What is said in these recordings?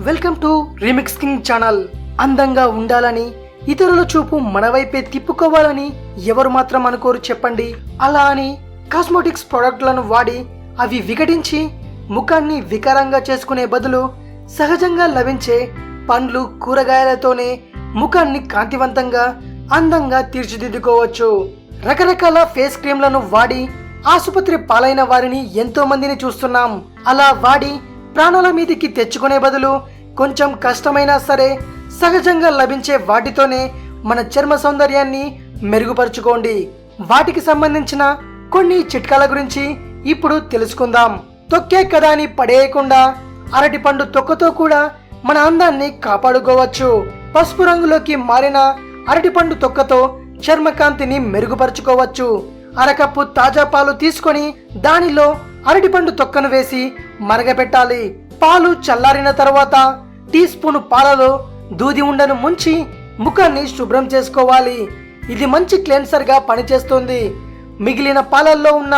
Welcome to remix king channel. అందంగా ఉండాలని ఇతరుల చూపు మన వైపే తిప్పుకోవాలని ఎవరు మాత్రం అనుకోరు చెప్పండి. అలా అని కాస్మెటిక్స్ ప్రొడక్ట్లను వాడి అవి విఘటించి ముఖాన్ని వికారంగా చేసుకునే బదులు సహజంగా లభించే పండ్లు కూరగాయలతోనే ముఖాన్ని కాంతివంతంగా అందంగా తీర్చిదిద్దుకోవచ్చు. రకరకాల ఫేస్ క్రీమ్లను వాడి ఆసుపత్రి పాలైన వారిని ఎంతో మందిని చూస్తున్నాం. అలా వాడి ప్రాణాల మీదకి తెచ్చుకునే బదులు కొంచెం కష్టమైనా సరే సహజంగా లభించే వాటితోనే మన చర్మ సౌందర్యాన్ని మెరుగుపరుచుకోండి. వాటికి సంబంధించిన కొన్ని చిట్కాల గురించి ఇప్పుడు తెలుసుకుందాం. తొక్కే కదా అని పడేయకుండా అరటిపండు తొక్కతో కూడా మన అందాన్ని కాపాడుకోవచ్చు. పసుపు రంగులోకి మారిన అరటిపండు తొక్కతో చర్మకాంతిని మెరుగుపరుచుకోవచ్చు. అరకప్పు తాజా పాలు తీసుకొని దానిలో అరటిపండు తొక్కను వేసి మరగపెట్టాలి. పాలు చల్లారిన తర్వాత టీ స్పూన్ పాలలో దూది ఉండను ముంచి ముఖాన్ని శుభ్రం చేసుకోవాలి. ఇది మంచి క్లెన్సర్ గా పనిచేస్తుంది. మిగిలిన పాలల్లో ఉన్న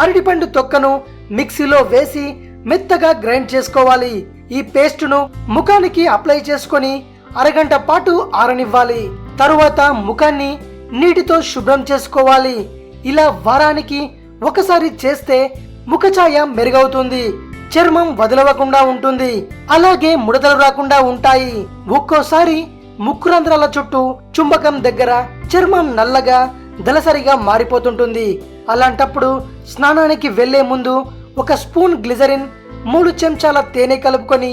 అరటిపండు తొక్కను మిక్సీలో వేసి మెత్తగా గ్రైండ్ చేసుకోవాలి. ఈ పేస్టును ముఖానికి అప్లై చేసుకొని అరగంట పాటు ఆరనివ్వాలి. తరువాత ముఖాన్ని నీటితో శుభ్రం చేసుకోవాలి. ఇలా వారానికి ఒకసారి చేస్తే ముఖఛాయ మెరుగవుతుంది, చర్మం వదలవకుండా ఉంటుంది, అలాగే ముడతలు రాకుండా ఉంటాయి. ఒక్కోసారి ముక్కు రంధ్రాల చుట్టూ చుంబకం దగ్గర చర్మం నల్లగా దళసరిగా మారిపోతుంటుంది. అలాంటప్పుడు స్నానానికి వెళ్లే ముందు ఒక స్పూన్ గ్లిజరిన్ 3 చెంచాల తేనె కలుపుకొని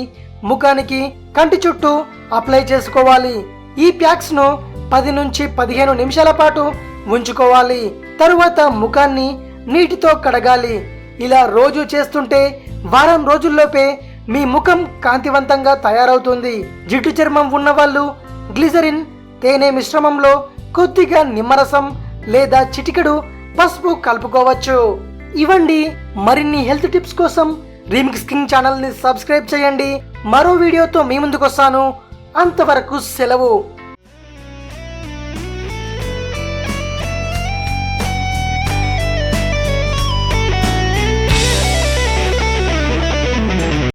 ముఖానికి కంటి చుట్టూ అప్లై చేసుకోవాలి. ఈ ప్యాక్స్ ను 10 నుంచి 15 నిమిషాల పాటు ఉంచుకోవాలి. తరువాత ముఖాన్ని నీటితో కడగాలి. ఇలా రోజు చేస్తుంటే వారం రోజుల్లోపే మీ ముఖం కాంతివంతంగా తయారవుతుంది. జిడ్డు చర్మం ఉన్న వాళ్ళు గ్లిజరిన్ తేనె మిశ్రమంలో కొద్దిగా నిమ్మరసం లేదా చిటికెడు పసుపు కలుపుకోవచ్చు. ఇవ్వండి మరిన్ని హెల్త్ టిప్స్ కోసం రీమిక్స్ కింగ్ ఛానల్ ని సబ్స్క్రైబ్ చేయండి. మరో వీడియోతో మీ ముందుకు వస్తాను. అంతవరకు సెలవు.